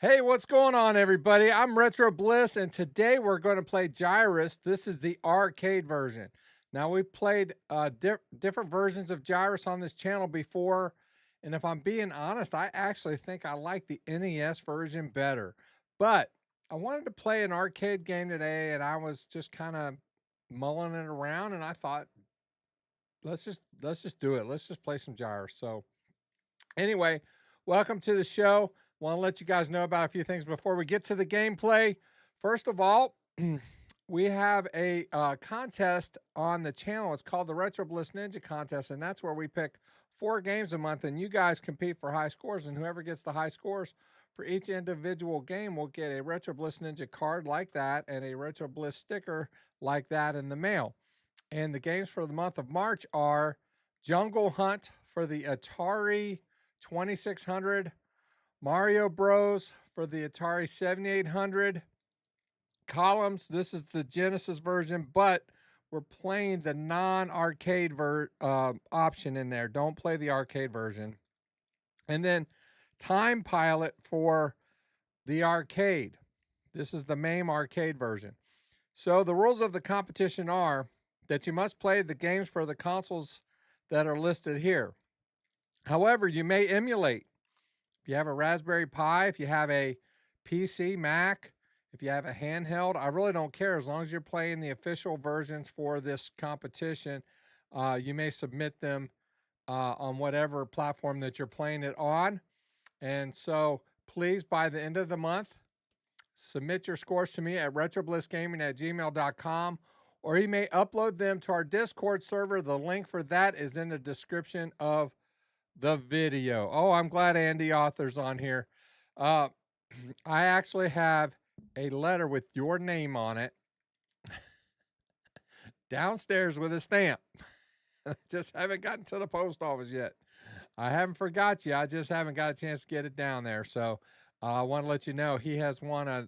Hey, what's going on, everybody? I'm Retro Bliss, and today we're going to play Gyruss. This is the arcade version. Now, we've played different versions of Gyruss on this channel before, and if I'm being honest, I actually think I like the NES version better. But I wanted to play an arcade game today, and I was just kind of mulling it around, and I thought, let's just do it. Let's just play some Gyruss. So, anyway, welcome to the show. Want to let you guys know about a few things before we get to the gameplay. First of all, we have a contest on the channel. It's called the Retro Bliss Ninja Contest, and that's where we pick 4 games a month, and you guys compete for high scores, and whoever gets the high scores for each individual game will get a Retro Bliss Ninja card like that and a Retro Bliss sticker like that in the mail. And the games for the month of March are Jungle Hunt for the Atari 2600, Mario Bros. For the Atari 7800, Columns, this is the Genesis version, but we're playing the non-arcade option in there. Don't play the arcade version. And then Time Pilot for the arcade. This is the MAME arcade version. So the rules of the competition are that you must play the games for the consoles that are listed here. However, you may emulate. If you have a Raspberry Pi, if you have a PC, Mac, if you have a handheld, I really don't care. As long as you're playing the official versions for this competition, you may submit them on whatever platform that you're playing it on. And so please, by the end of the month, submit your scores to me at retroblissgaming@gmail.com, or you may upload them to our Discord server. The link for that is in the description of the video. Oh, I'm glad Andy Author's on here. I actually have a letter with your name on it downstairs with a stamp. Just haven't gotten to the post office yet. I haven't forgot you. I just haven't got a chance to get it down there. So I want to let you know he has won a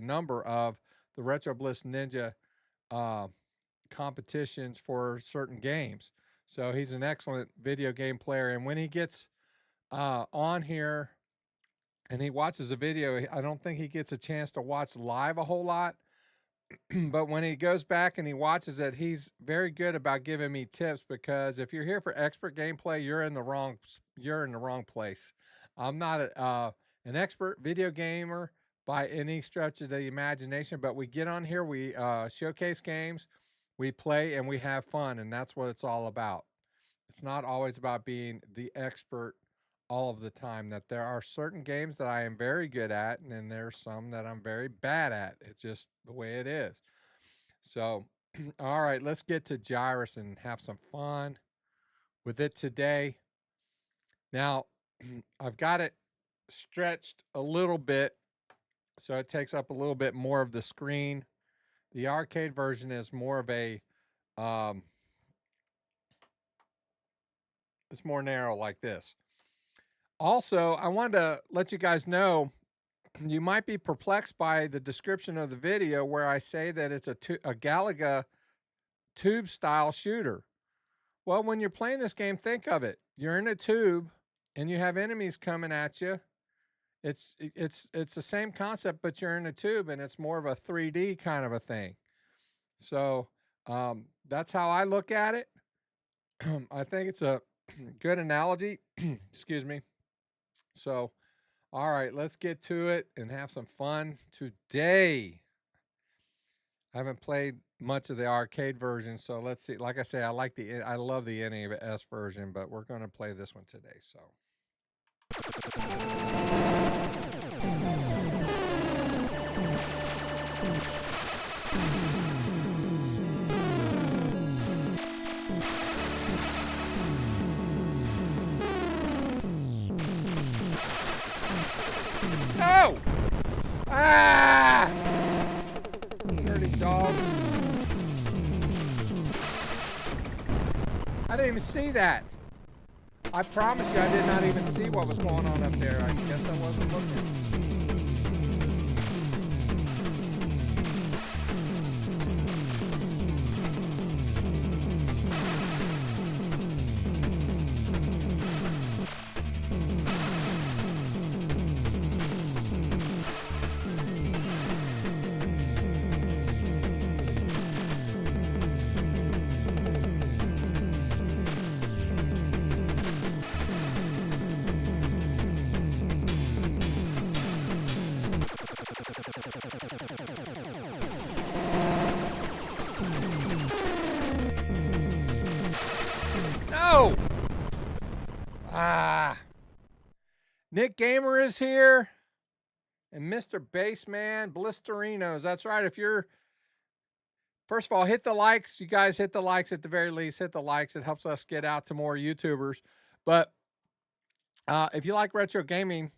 number of the Retro Bliss Ninja competitions for certain games. So he's an excellent video game player. And when he gets on here and he watches a video, I don't think he gets a chance to watch live a whole lot. But when he goes back and he watches it, he's very good about giving me tips, because if you're here for expert gameplay, you're in the wrong place. I'm not an expert video gamer by any stretch of the imagination, but we get on here, we showcase games, we play, and we have fun, and that's what it's all about. It's not always about being the expert all of the time. That there are certain games that I am very good at, and then there's some that I'm very bad at. It's just the way it is. So, all right, let's get to Gyruss and have some fun with it today. Now, I've got it stretched a little bit, so it takes up a little bit more of the screen. The arcade version is more of a, it's more narrow like this. Also, I wanted to let you guys know, you might be perplexed by the description of the video where I say that it's a Galaga tube style shooter. Well, when you're playing this game, think of it. You're in a tube and you have enemies coming at you. It's the same concept, but you're in a tube, and it's more of a 3D kind of a thing. So that's how I look at it. I think it's a good analogy. Excuse me. So, all right, let's get to it and have some fun today. I haven't played much of the arcade version, so let's see. Like I say, I love the NES version, but we're going to play this one today. So. Oh! Ah! Dirty dog. I didn't even see that. I promise you, I did not even see what was going on up there. I guess I wasn't looking. Nick Gamer is here. And Mr. Bassman Blisterinos. That's right. If you're, first of all, hit the likes. You guys hit the likes at the very least. Hit the likes. It helps us get out to more YouTubers. But if you like retro gaming,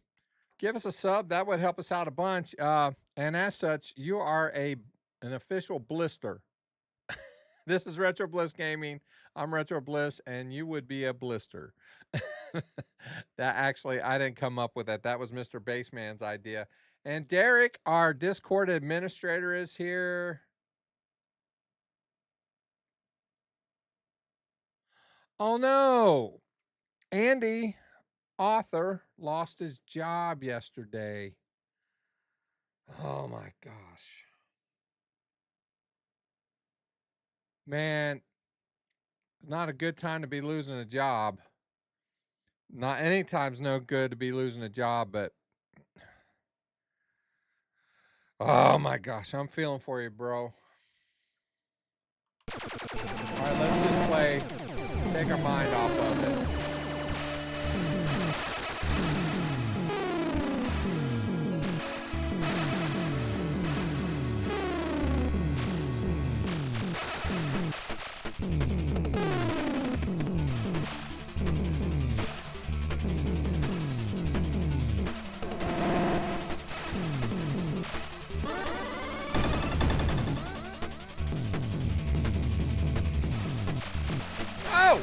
give us a sub. That would help us out a bunch. And as such, you are an official blister. This is Retro Bliss Gaming. I'm Retro Bliss, and you would be a blister. That actually, I didn't come up with that. That was Mr. Bassman's idea. And Derek, our Discord administrator, is here. Oh no, Andy, author, lost his job yesterday. Oh my gosh. Man, it's not a good time to be losing a job. Not any time's no good to be losing a job, but oh my gosh, I'm feeling for you, bro. All right, let's just play, take our mind off of it. Oh!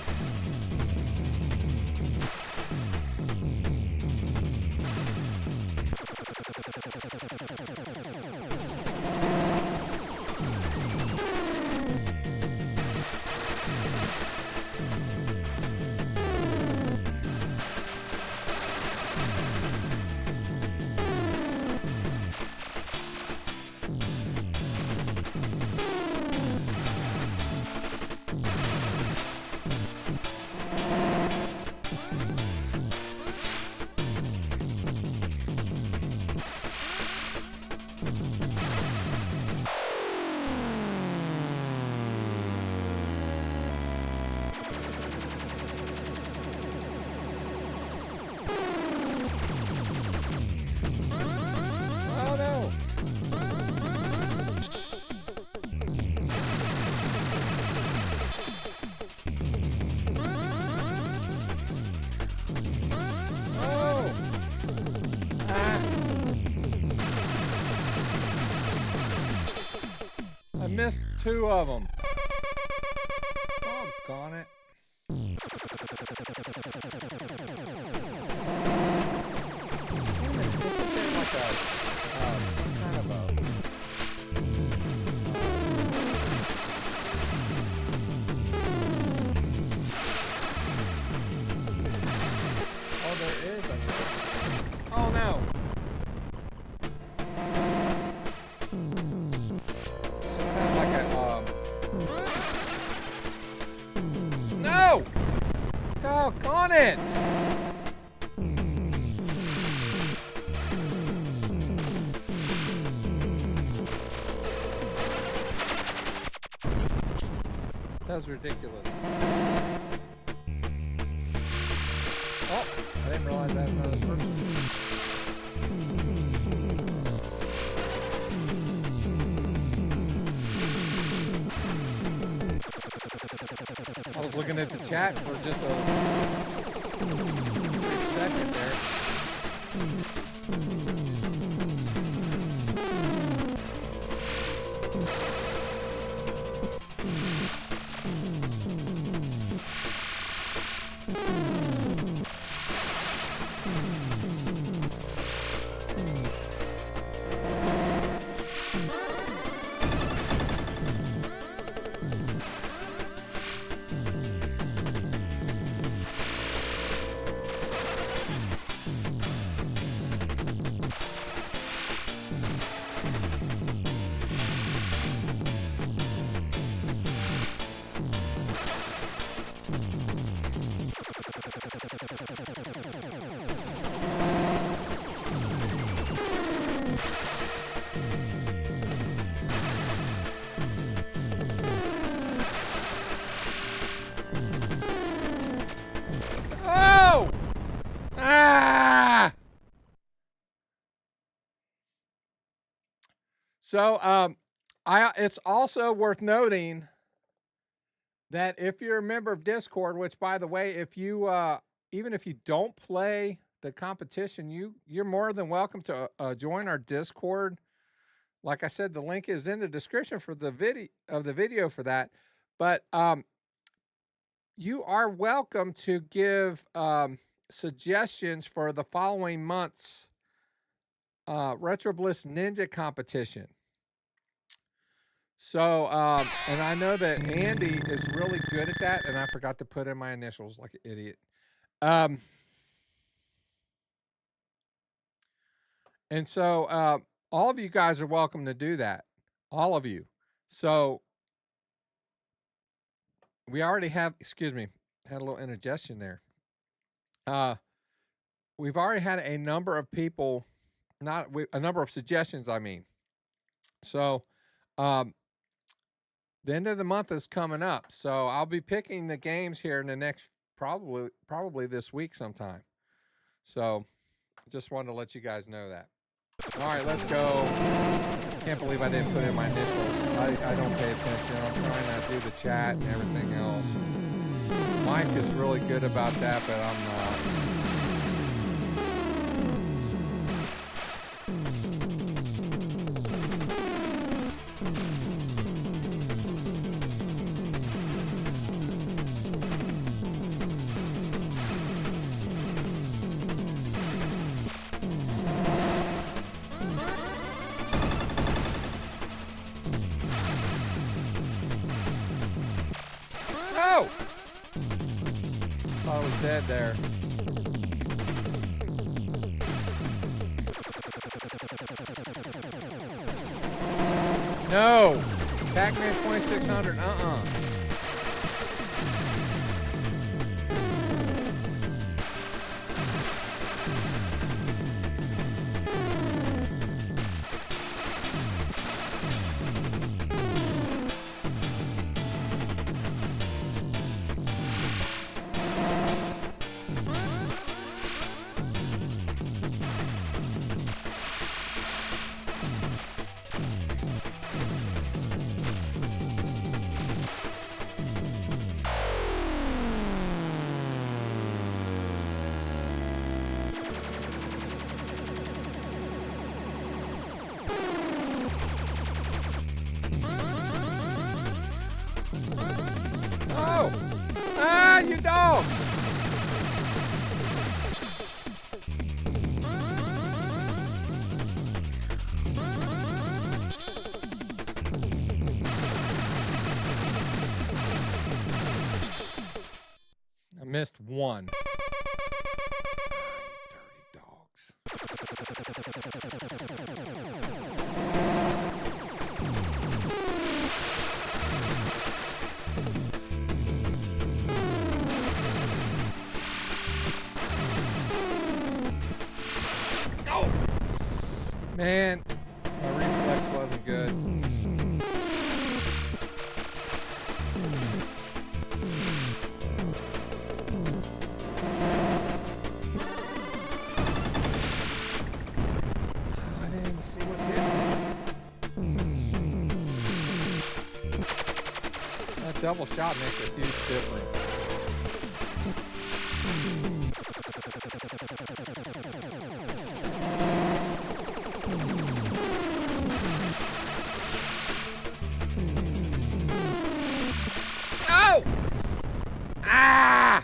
I missed 2 of them. Doggone it. Oh, there is a... Oh, no. No! Doggone it! That was ridiculous. Oh, I didn't realize that was another person. I was looking at the chat for just a second there. So, it's also worth noting that if you're a member of Discord, which by the way, if you even if you don't play the competition, you're more than welcome to join our Discord. Like I said, the link is in the description for the video for that. But you are welcome to give suggestions for the following month's Retro Bliss Ninja competition. So, and I know that Andy is really good at that, and I forgot to put in my initials like an idiot. And so, all of you guys are welcome to do that. All of you. So, we already have, excuse me, had a little indigestion there. We've already had a number of people, a number of suggestions, I mean. So, the end of the month is coming up. So, I'll be picking the games here in the next, probably this week sometime. So, just wanted to let you guys know that. All right, let's go. Can't believe I didn't put in my initials. I don't pay attention. I'm trying to do the chat and everything else. Mike is really good about that, but I'm not. Oh! Thought I was dead there. No! Pac-Man 2600, Oh! Ah, you dog! I missed one. Dirty dogs. Oh! Man, my reflex wasn't good. I didn't even see what hit me. That double shot makes a huge difference. Oh! Ah!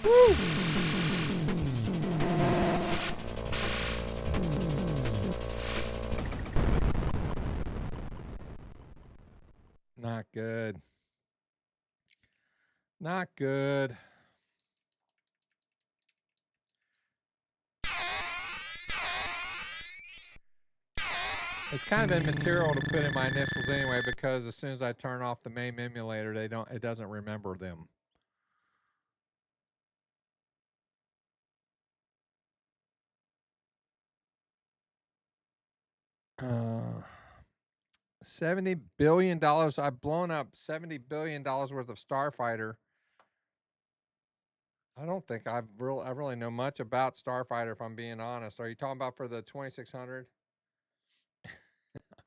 Woo! Not good. Not good. It's kind of immaterial to put in my initials anyway, because as soon as I turn off the MAME emulator, it doesn't remember them. $70 billion. I've blown up $70 billion worth of Starfighter. I don't think I really know much about Starfighter, if I'm being honest. Are you talking about for the 2600?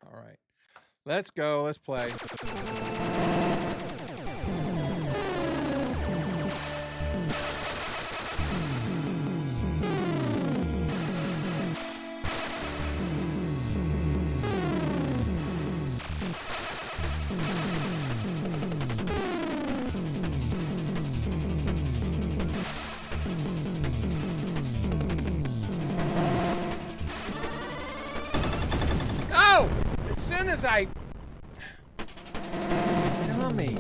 All right. Let's go. Let's play. Oh! As soon as I... Dummy.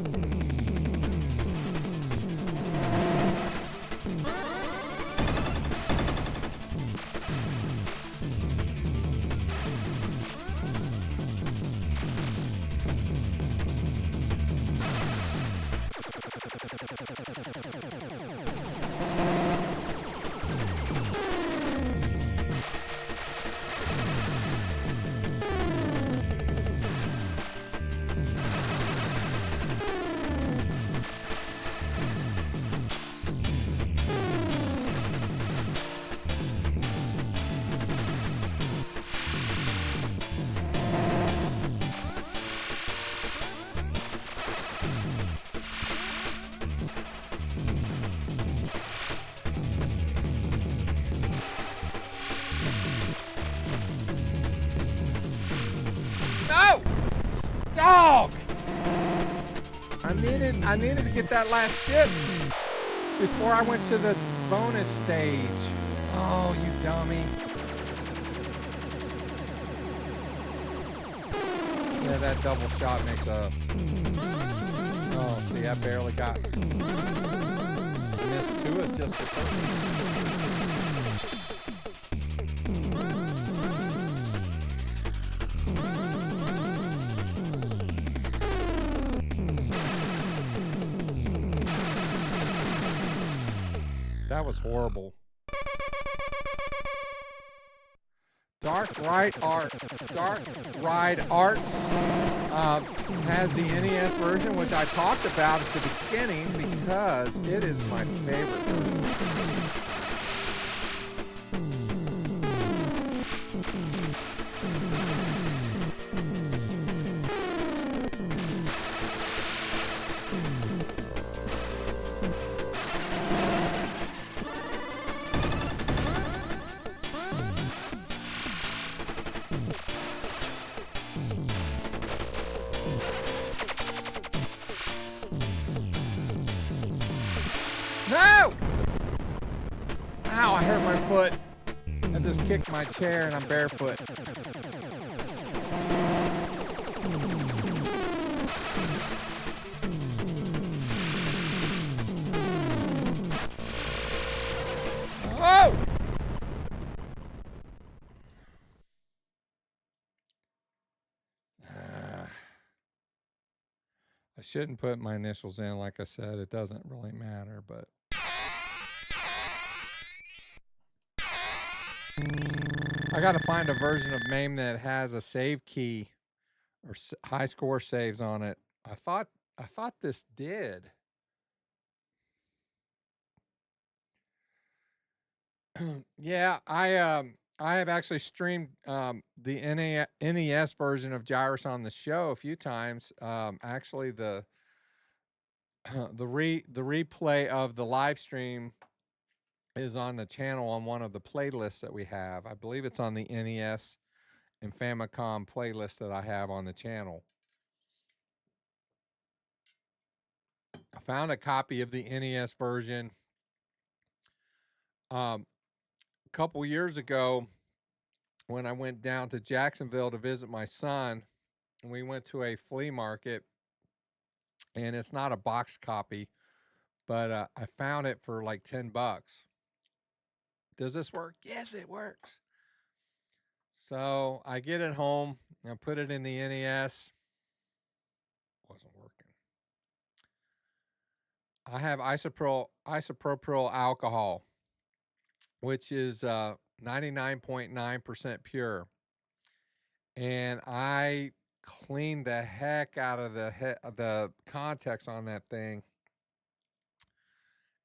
No! Dog! I needed to get that last ship before I went to the bonus stage. Oh, you dummy. Yeah, that double shot makes up. Oh, see, I barely got. Missed two of just the first. That was horrible. Dark Ride Arts has the NES version, which I talked about at the beginning because it is my favorite version. No! Ow, I hurt my foot. I just kicked my chair and I'm barefoot. Oh! I shouldn't put my initials in, like I said. It doesn't really matter, but... I gotta find a version of MAME that has a save key or high score saves on it. I thought this did. Yeah, I have actually streamed the NES version of Gyruss on the show a few times. Actually, the replay of the live stream is on the channel on one of the playlists that we have. I believe it's on the NES and Famicom playlist that I have on the channel. I found a copy of the NES version a couple years ago when I went down to Jacksonville to visit my son. And we went to a flea market, and it's not a box copy, but I found it for like $10. Does this work? Yes, it works. So I get it home, I put it in the NES. Wasn't working. I have isopropyl alcohol, which is 99.9% pure. And I clean the heck out of the contacts on that thing.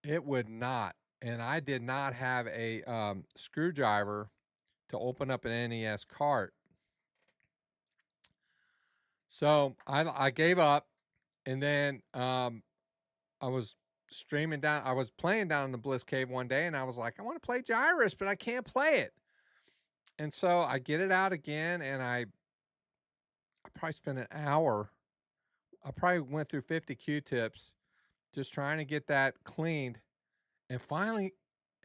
It would not. And I did not have a screwdriver to open up an NES cart. So I gave up, and then I was streaming down. I was playing down in the Bliss cave one day, and I was like, I want to play Gyruss, but I can't play it. And so I get it out again, and I probably spent an hour. I probably went through 50 Q-tips just trying to get that cleaned. And finally,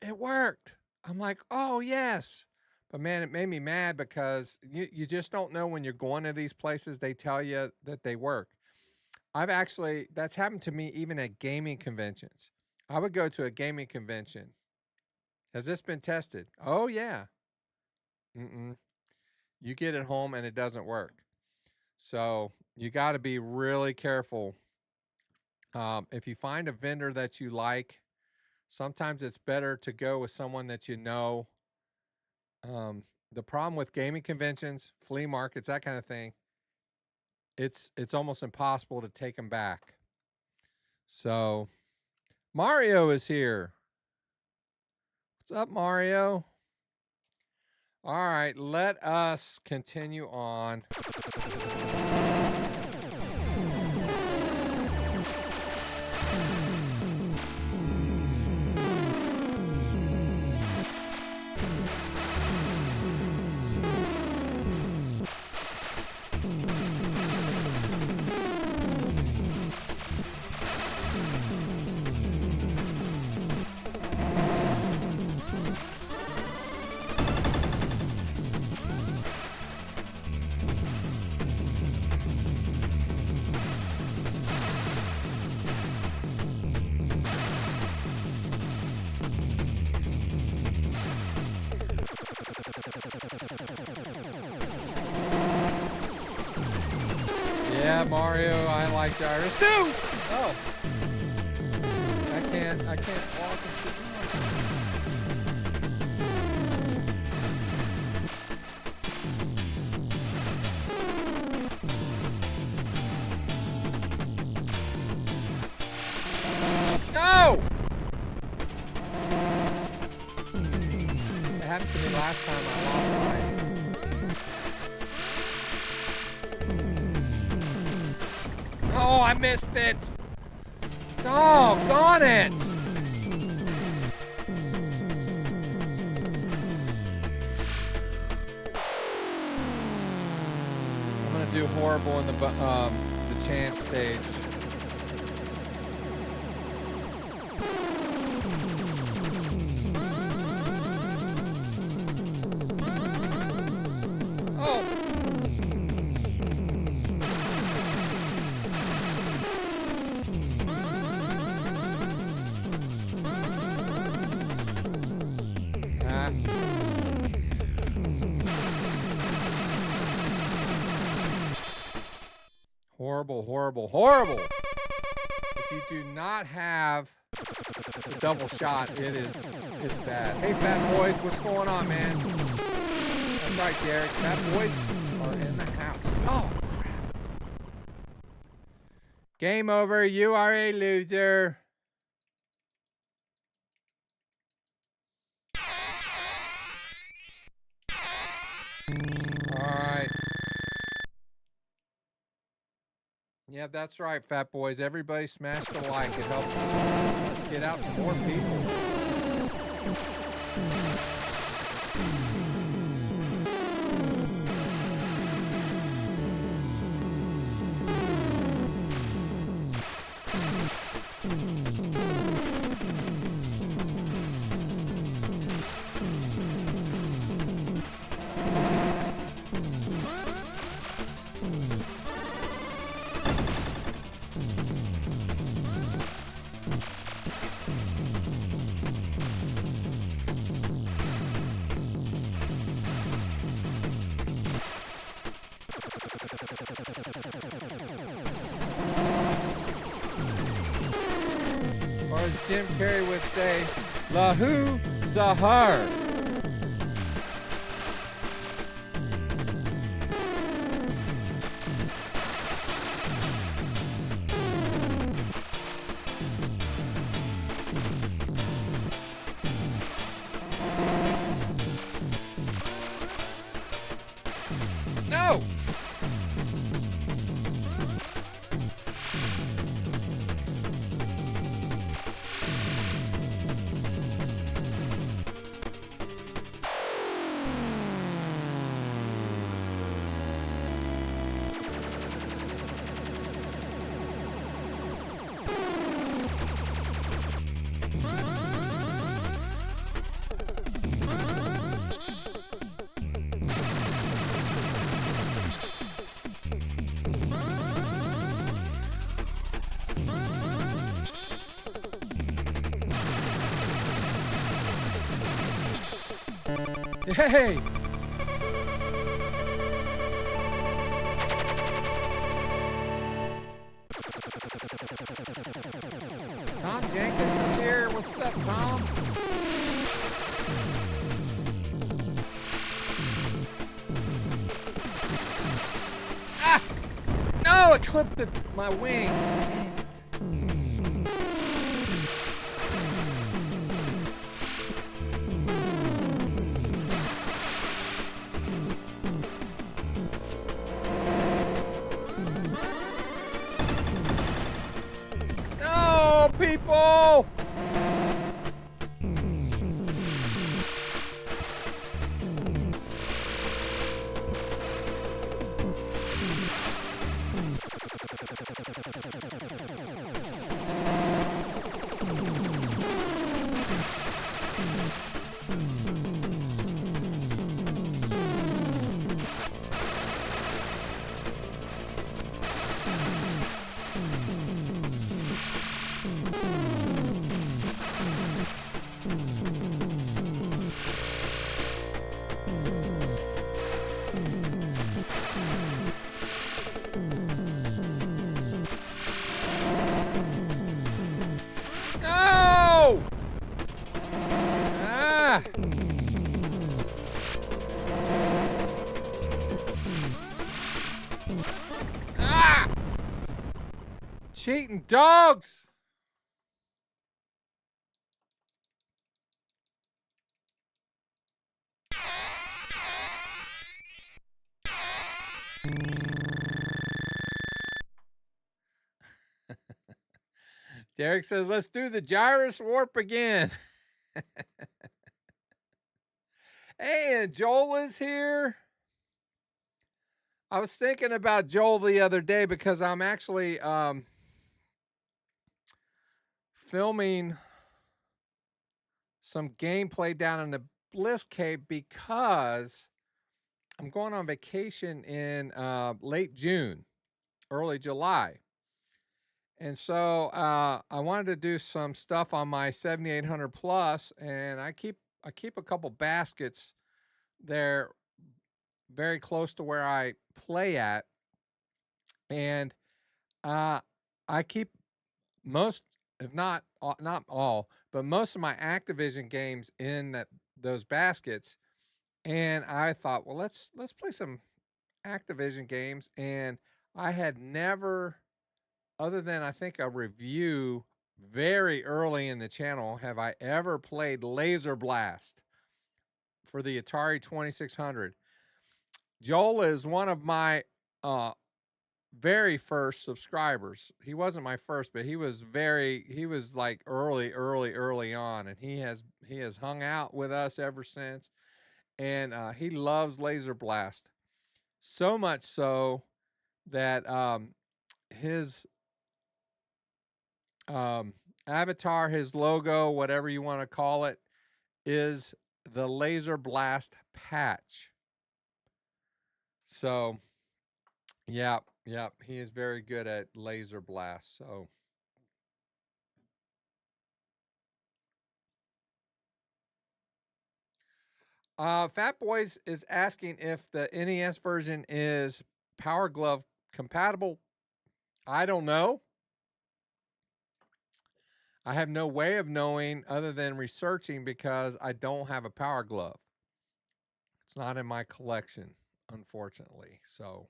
it worked. I'm like, oh, yes. But, man, it made me mad because you just don't know when you're going to these places. They tell you that they work. That's happened to me even at gaming conventions. I would go to a gaming convention. Has this been tested? Oh, yeah. You get it home and it doesn't work. So you got to be really careful. If you find a vendor that you like, sometimes it's better to go with someone that you know. The problem with gaming conventions, flea markets, that kind of thing, it's almost impossible to take them back. So Mario is here. What's up, Mario? All right, let us continue on. Yeah, Mario, I like Gyruss too. Oh, I can't walk and sit No! It happened to me last time I lost my. Oh, I missed it! Doggone it! I'm gonna do horrible in the chance stage. Horrible, horrible, horrible. If you do not have the double shot, it's bad. Hey, Fat Boys, what's going on, man? That's right, Derek. Fat Boys are in the house. Oh, crap. Game over. You are a loser. Yeah, that's right, Fat Boys. Everybody smash the like. It helps us get out to more people. As Jim Carrey would say, Lahu Sahar. Hey! Tom Jenkins is here. What's up, Tom? Ah! No, it clipped my wing. No, people! No! Ah! Ah! Cheating dogs! Derek says, let's do the Gyruss warp again. Hey, and Joel is here. I was thinking about Joel the other day because I'm actually filming some gameplay down in the Bliss cave because I'm going on vacation in late June, early July. And so I wanted to do some stuff on my 7800 plus, and I keep a couple baskets there very close to where I play at, and I keep most, if not all, but most of my Activision games in those baskets. And I thought, well, let's play some Activision games, and I had never, other than I think a review very early in the channel, have I ever played Laser Blast for the Atari 2600. Joel is one of my very first subscribers. He wasn't my first, but he was like early on, and he has hung out with us ever since. And he loves Laser Blast, so much so that his avatar, his logo, whatever you want to call it, is the Laser Blast patch. So, yeah, he is very good at Laser Blast. So, Fat Boys is asking if the NES version is Power Glove compatible. I don't know. I have no way of knowing other than researching because I don't have a Power Glove. It's not in my collection, unfortunately. So,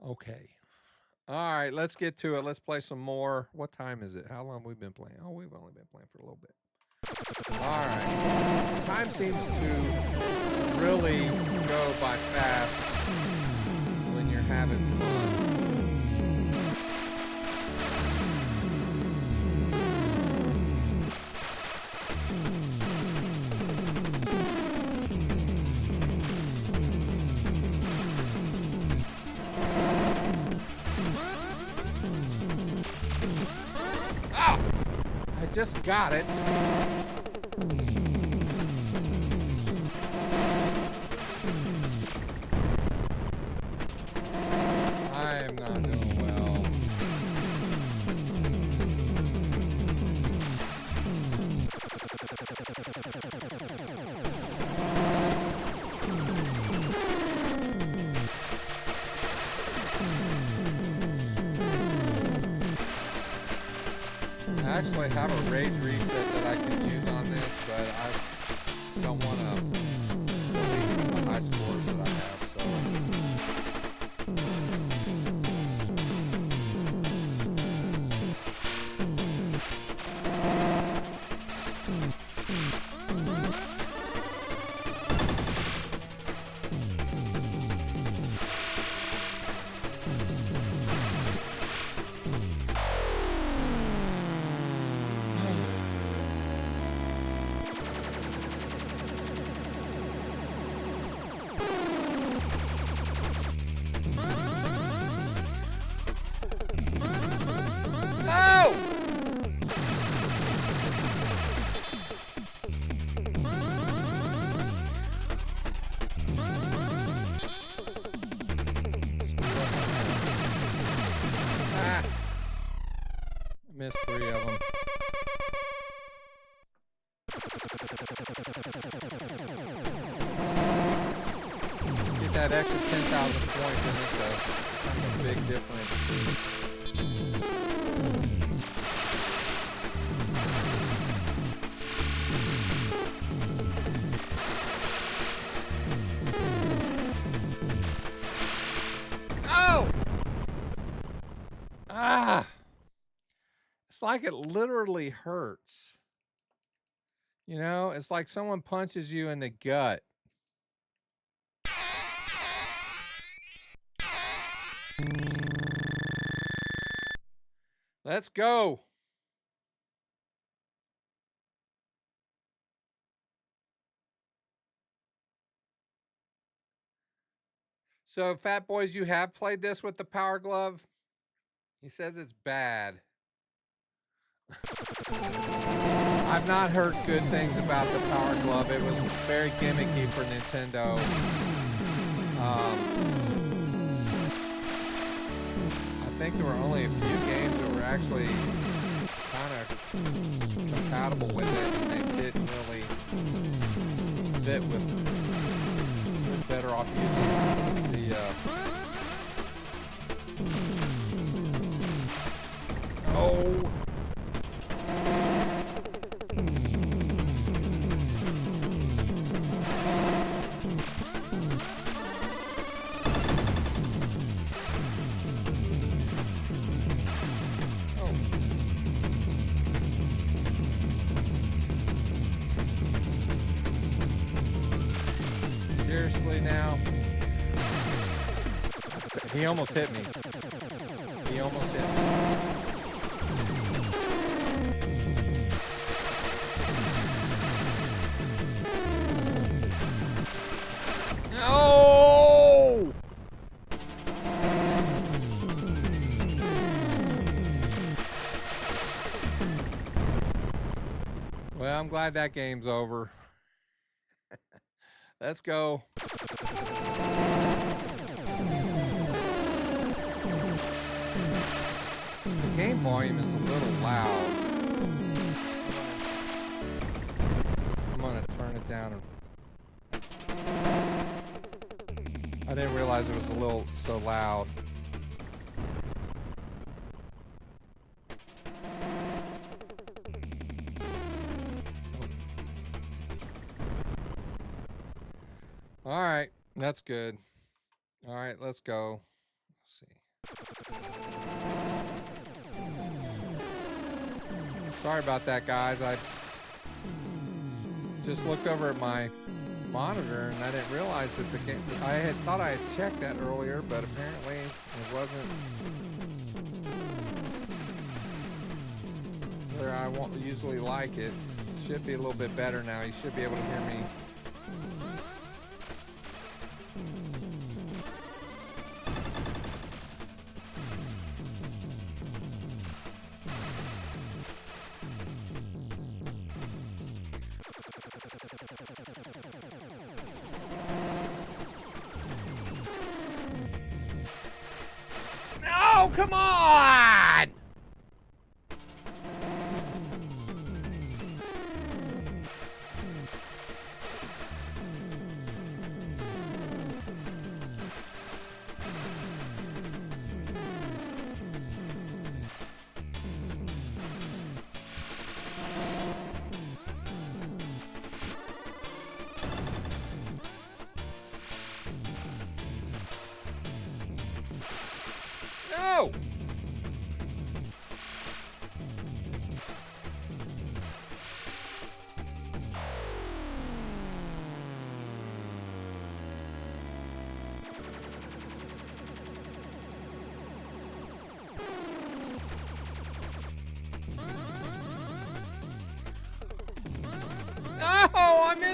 okay. All right, let's get to it. Let's play some more. What time is it? How long have we been playing? Oh, we've only been playing for a little bit. All right. Time seems to really go by fast when you're having fun. Ah! I just got it. I am not doing well. have a rage reset that I can use on this, but I don't want to delete the high scores that I have, so. Missed 3 of them. Get that extra 10,000 points and it's kind of a big difference. Oh! Ah! It's like it literally hurts. You know, it's like someone punches you in the gut. Let's go. So, Fat Boys, you have played this with the Power Glove? He says it's bad. I've not heard good things about the Power Glove. It was very gimmicky for Nintendo. I think there were only a few games that were actually kind of compatible with it, and they didn't really fit with. Better off using the. Oh. Seriously now? He almost hit me. He almost hit me. No! Well, I'm glad that game's over. Let's go. The game volume is a little loud. I'm gonna turn it down. I didn't realize it was a little so loud. All right, that's good. All right, let's go. Let's see. Sorry about that, guys. I just looked over at my monitor and I didn't realize that the game. I had thought I had checked that earlier, but apparently it wasn't where I usually like it. It should be a little bit better now. You should be able to hear me. No, come on!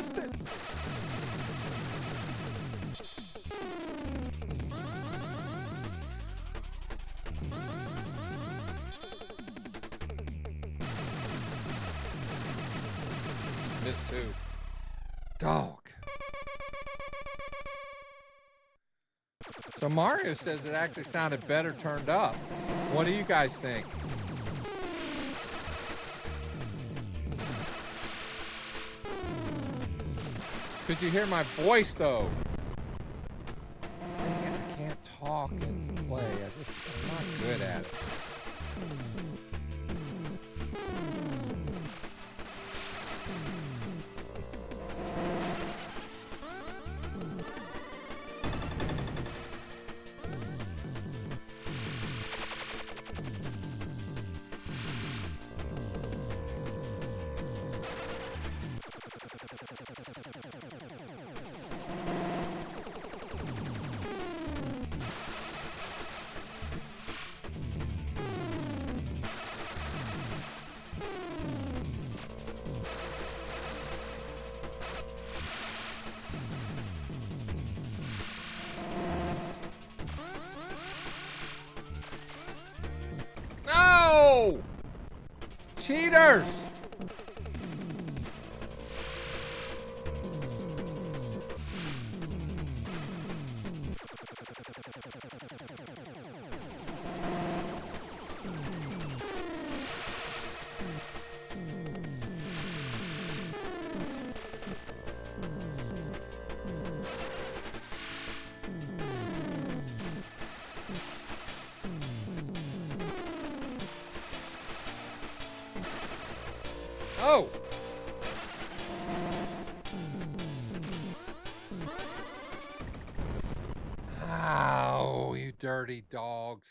missed it. Missed two. Dog. So Mario says it actually sounded better turned up. What do you guys think? Could you hear my voice though? Dang it, I can't talk and play. I'm not good at it. No! Cheaters! Oh! Ow, you dirty dogs.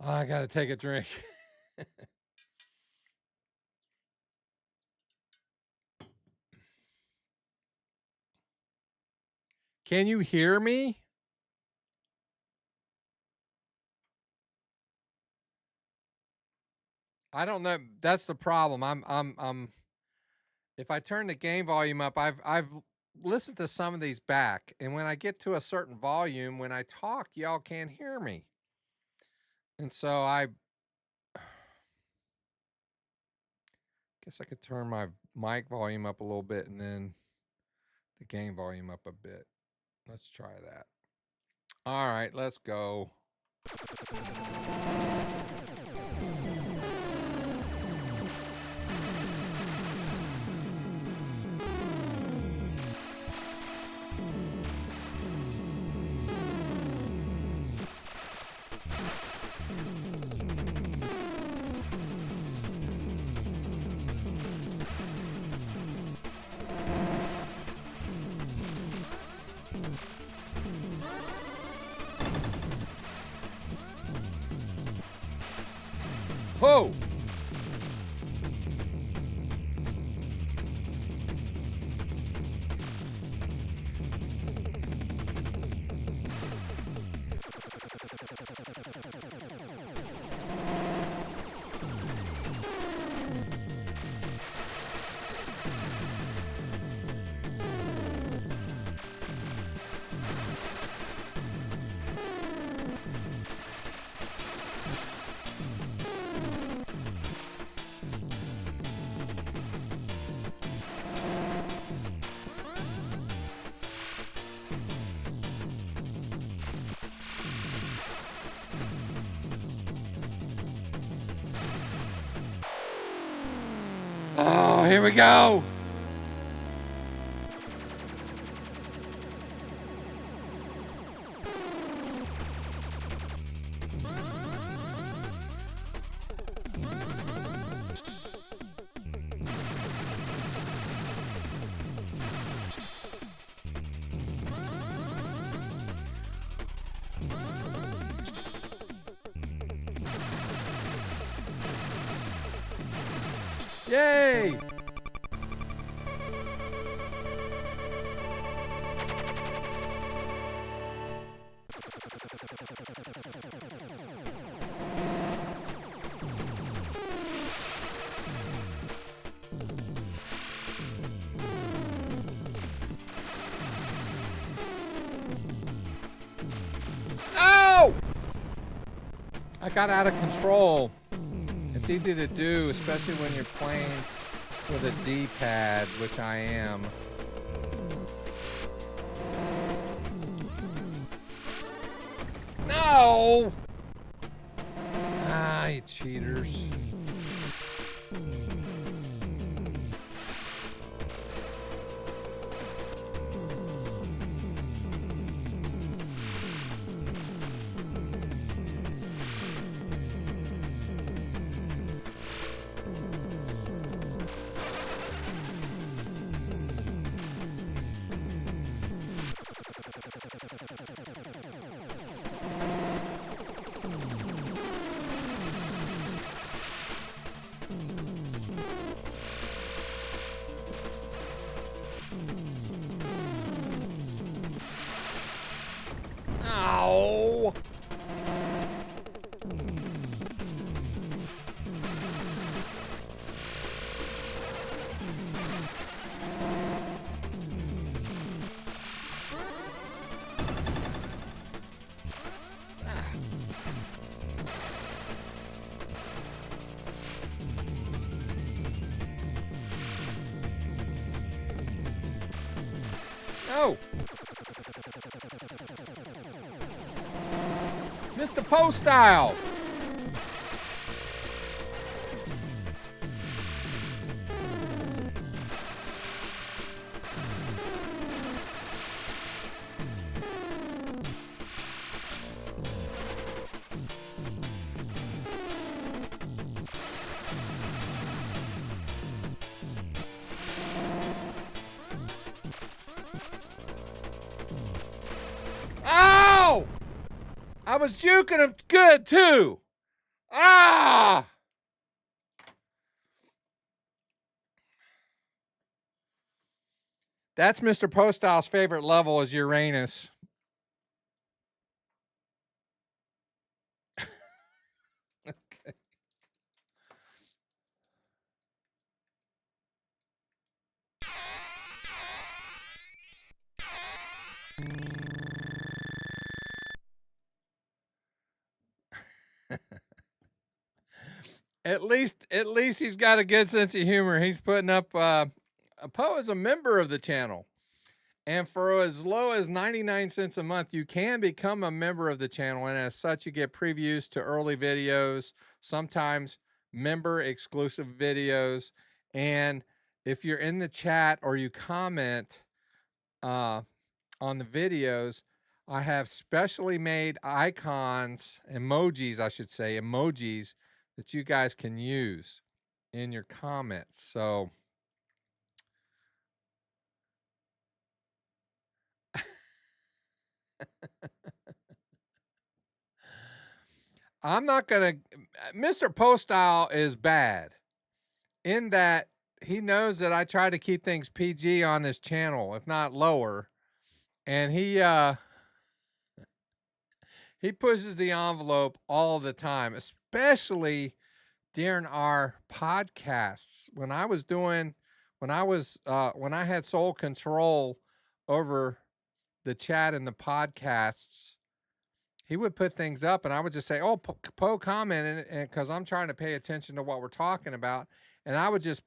Oh, I gotta take a drink. Can you hear me? I don't know. That's the problem. I'm if I turn the game volume up, I've listened to some of these back, and when I get to a certain volume, when I talk, y'all can't hear me. And so I guess I could turn my mic volume up a little bit and then the game volume up a bit. Let's try that. All right, let's go. Whoa! Oh, here we go. Yay! I got out of control. It's easy to do, especially when you're playing with a D-pad, which I am. No! Ah, you cheaters. Ow! No! Mr. Post Style! Ow! I was juking him good too. Ah! That's Mr. Poststyle's favorite level is Uranus. Okay. At least he's got a good sense of humor. He's putting up Poe is a member of the channel. And for as low as 99 cents a month, you can become a member of the channel. And as such, you get previews to early videos, sometimes member exclusive videos. And if you're in the chat or you comment on the videos, I have specially made icons, emojis, I should say, emojis that you guys can use in your comments. So I'm not gonna. Mr. Poststyle is bad in that he knows that I try to keep things PG on this channel, if not lower, and he pushes the envelope all the time, especially during our podcasts. When I had sole control over the chat and the podcasts, he would put things up and I would just say, oh, Poe commented, and because I'm trying to pay attention to what we're talking about, and I would just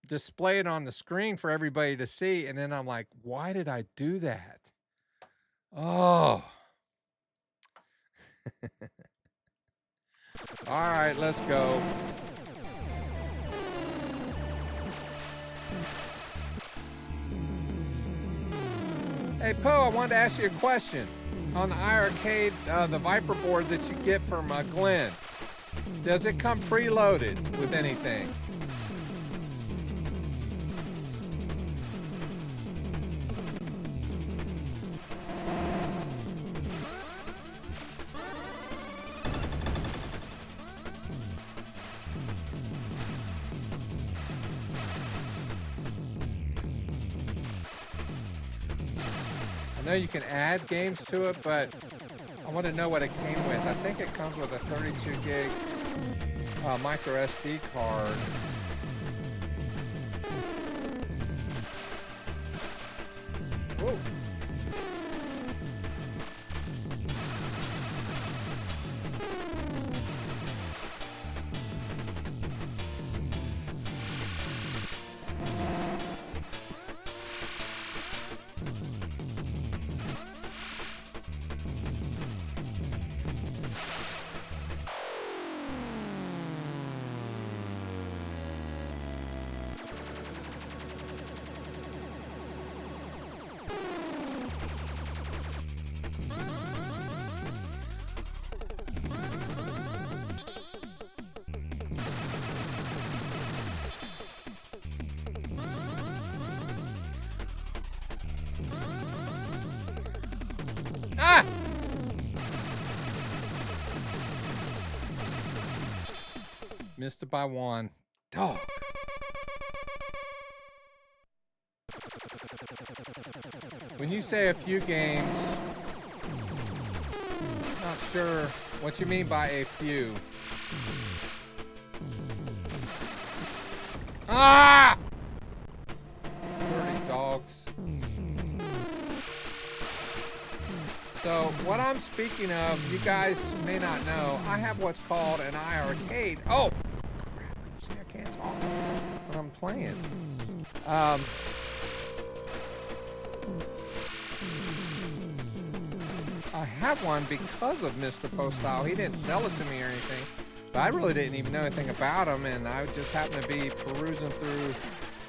display it on the screen for everybody to see. And then I'm like, why did I do that? Oh. All right, let's go. Hey, Poe, I wanted to ask you a question. On the iArcade, the Viper board that you get from Glenn, does it come preloaded with anything? I know you can add games to it, but I want to know what it came with. I think it comes with a 32 gig micro SD card. Whoa. Missed it by one. Dog. When you say a few games, not sure what you mean by a few. Ah! Dirty dogs. So what I'm speaking of, you guys may not know, I have what's called an iArcade. Oh! Crap, see, I can't talk when I'm playing. I have one because of Mr. Postile. He didn't sell it to me or anything, but I really didn't even know anything about him, and I just happened to be perusing through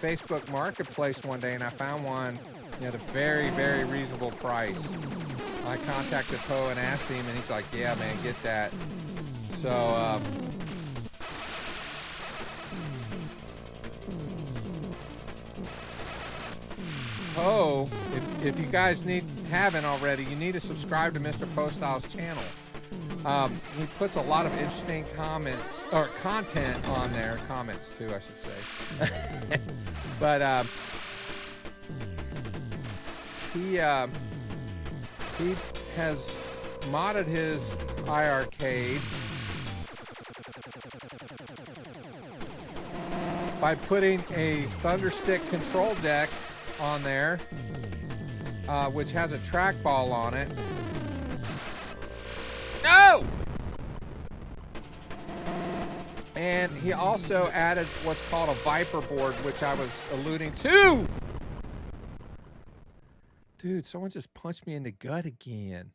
Facebook Marketplace one day, and I found one at a very, very reasonable price. I contacted Poe and asked him, and he's like, yeah, man, get that. So, Poe, if you guys haven't already, you need to subscribe to Mr. Postile's channel. He puts a lot of interesting comments, or content on there. Comments, too, I should say. But, he has modded his iArcade by putting a Thunderstick control deck on there, which has a trackball on it. No! And he also added what's called a Viper board, which I was alluding to. Dude, someone just punched me in the gut again.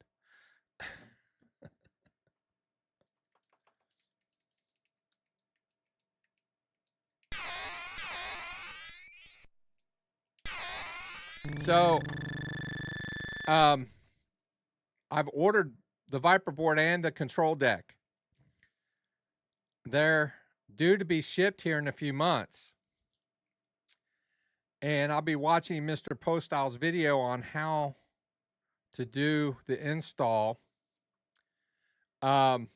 So, I've ordered the Viper board and the control deck. They're due to be shipped here in a few months. And I'll be watching Mr. Postile's video on how to do the install. It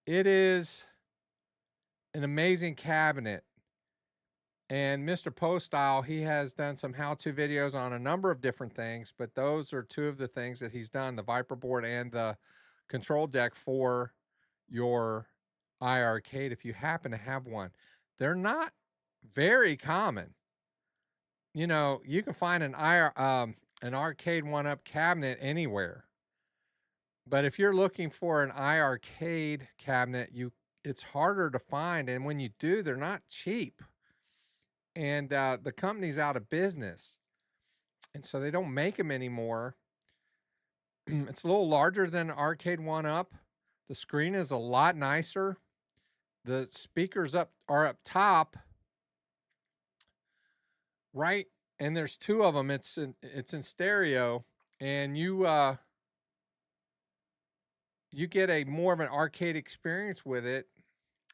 is an amazing cabinet. And Mr. Postile, he has done some how-to videos on a number of different things, but those are two of the things that he's done, the Viper board and the control deck for your iArcade if you happen to have one. They're not very common. You know, you can find an arcade one-up cabinet anywhere. But if you're looking for an iArcade cabinet, it's harder to find. And when you do, they're not cheap. And the company's out of business. And so they don't make them anymore. It's a little larger than an arcade one-up. The screen is a lot nicer. The speakers are up top. Right, and there's two of them. It's in stereo, and you get a more of an arcade experience with it.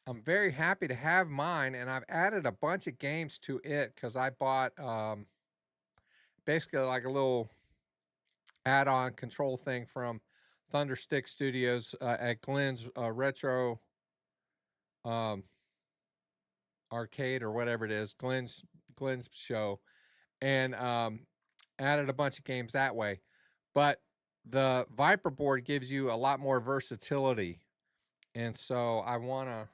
I'm very happy to have mine, and I've added a bunch of games to it because I bought basically like a little add-on control thing from Thunderstick Studios at Glenn's Retro Arcade or whatever it is, Glenn's show, and added a bunch of games that way. But the Viper board gives you a lot more versatility, and so I want to.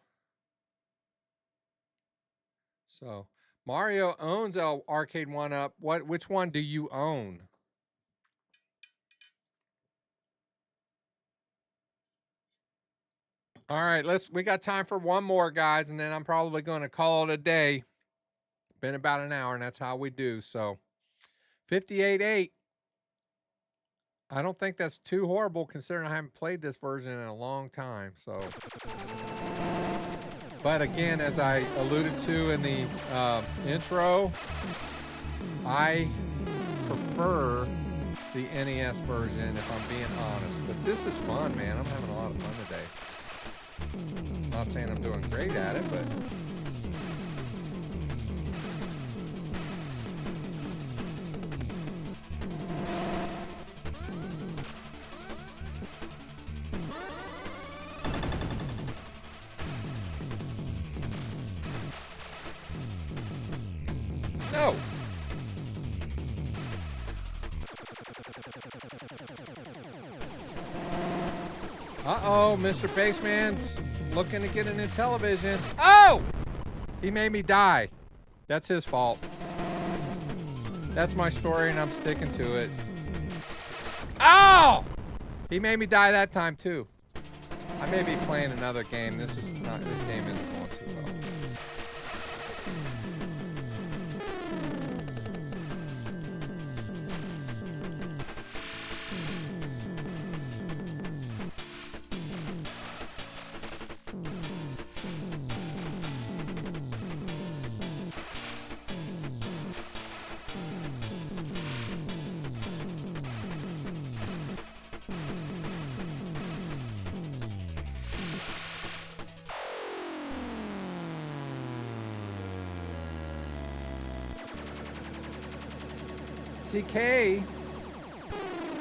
So Mario owns a arcade one-up. Which one do you own? All right, we got time for one more, guys, and then I'm probably going to call it a day. Been about an hour, and that's how we do. So 58.8. I don't think that's too horrible considering I haven't played this version in a long time. So, but again, as I alluded to in the intro, I prefer the NES version if I'm being honest. But this is fun, man. I'm having a lot of fun today. Not saying I'm doing great at it, but Uh-oh, Mr. Baseman's looking to get in his television. Oh! He made me die. That's his fault. That's my story, and I'm sticking to it. Oh! He made me die that time, too. I may be playing another game. This game isn't going too well. CK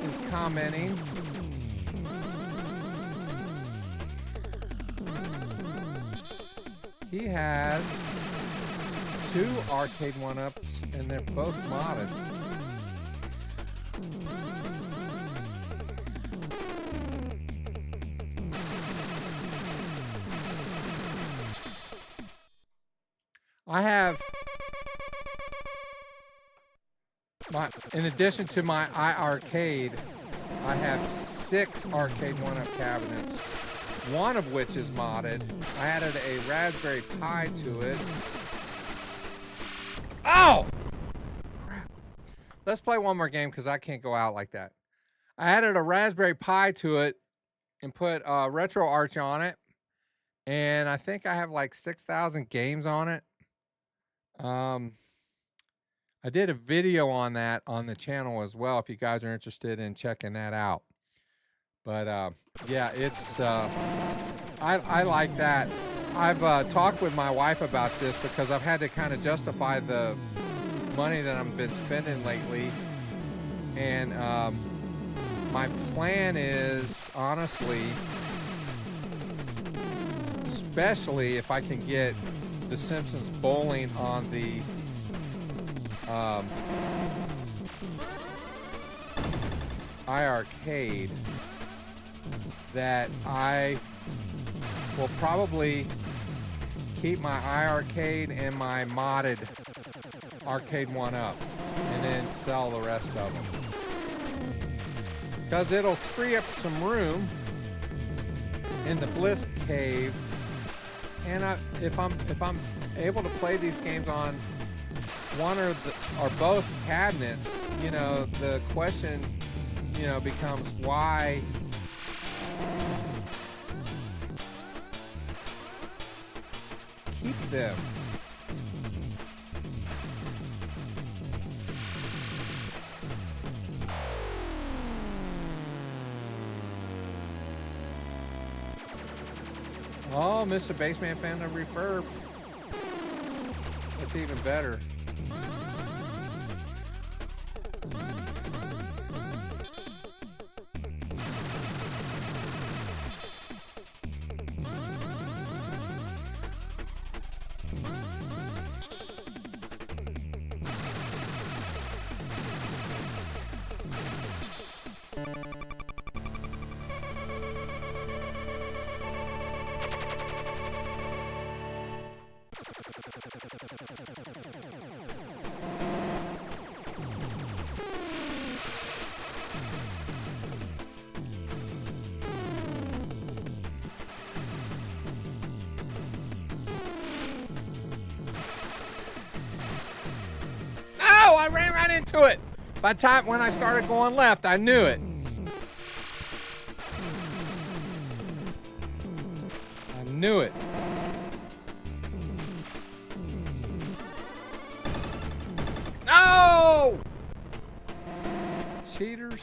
is commenting. He has 2 arcade 1-ups and they're both modded. I have in addition to my iArcade, I have 6 arcade 1-up cabinets, one of which is modded. I added a Raspberry Pi to it. Oh! Crap. Let's play one more game because I can't go out like that. I added a Raspberry Pi to it and put RetroArch on it. And I think I have like 6,000 games on it. I did a video on that on the channel as well if you guys are interested in checking that out. But yeah, it's I like that. I've talked with my wife about this because I've had to kind of justify the money that I've been spending lately. And my plan is, honestly, especially if I can get The Simpsons Bowling on the iArcade, that I will probably keep my iArcade and my modded arcade 1-up and then sell the rest of them, because it'll free up some room in the Bliss cave. And if I'm able to play these games on one or both cabinets, you know, the question, you know, becomes why keep them? Oh, Mr. Baseman found a refurb. That's even better. I ran right into it. By the time when I started going left, I knew it. I knew it. No! Cheaters.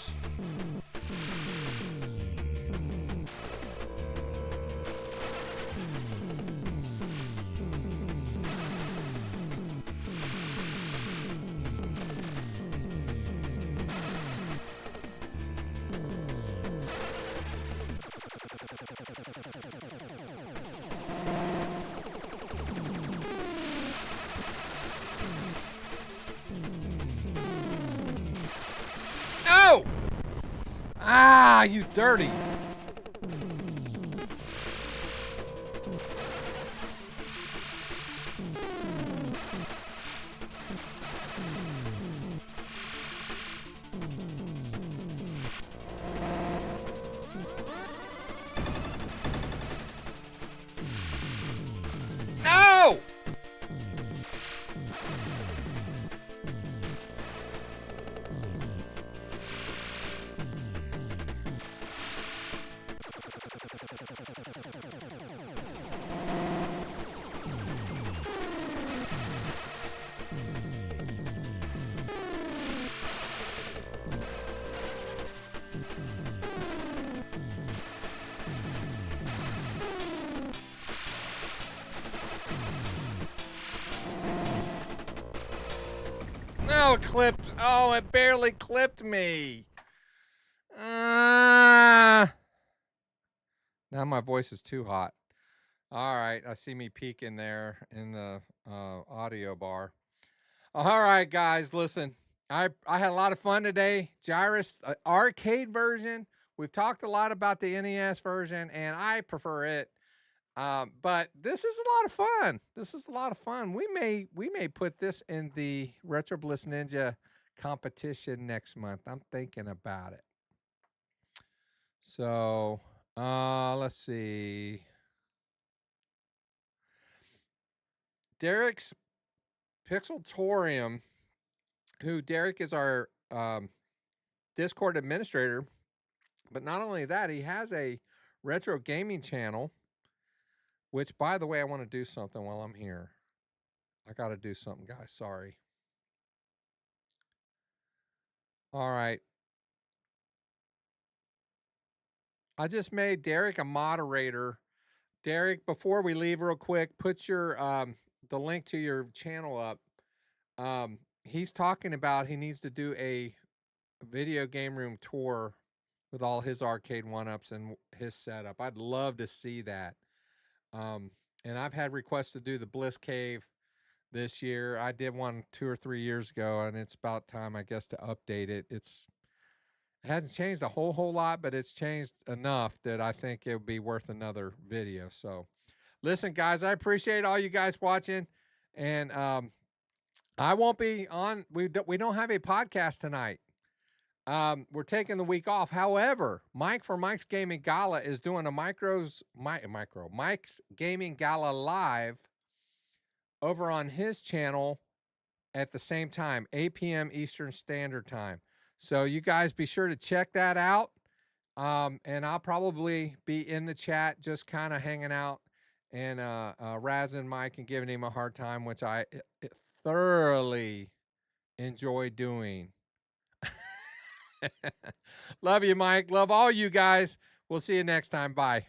No! Ah, you dirty. No, it clipped. Oh, it barely clipped me. Now my voice is too hot. All right, I see me peeking there in the audio bar. All right, guys, listen. I had a lot of fun today. Gyruss arcade version. We've talked a lot about the NES version, and I prefer it. But this is a lot of fun. This is a lot of fun. We may put this in the Retro Bliss Ninja competition next month. I'm thinking about it. So let's see. Derek's Pixeltorium, who Derek is our Discord administrator, but not only that, he has a retro gaming channel, which, by the way, I want to do something while I'm here. I got to do something, guys. Sorry. All right. I just made Derek a moderator. Derek, before we leave real quick, put your the link to your channel up. He's talking about he needs to do a video game room tour with all his arcade one-ups and his setup. I'd love to see that. And I've had requests to do the Bliss Cave this year. I did one 2 or 3 years ago, and it's about time, I guess, to update it. It hasn't changed a whole lot, but it's changed enough that I think it would be worth another video. So, listen, guys, I appreciate all you guys watching, and I won't be on. We don't have a podcast tonight. We're taking the week off. However, Mike from Mike's Gaming Gala is doing a Mike's Gaming Gala live over on his channel at the same time, 8 p.m. Eastern Standard Time. So you guys be sure to check that out. And I'll probably be in the chat just kind of hanging out and razzing Mike and giving him a hard time, which I thoroughly enjoy doing. Love you, Mike. Love all you guys. We'll see you next time. Bye.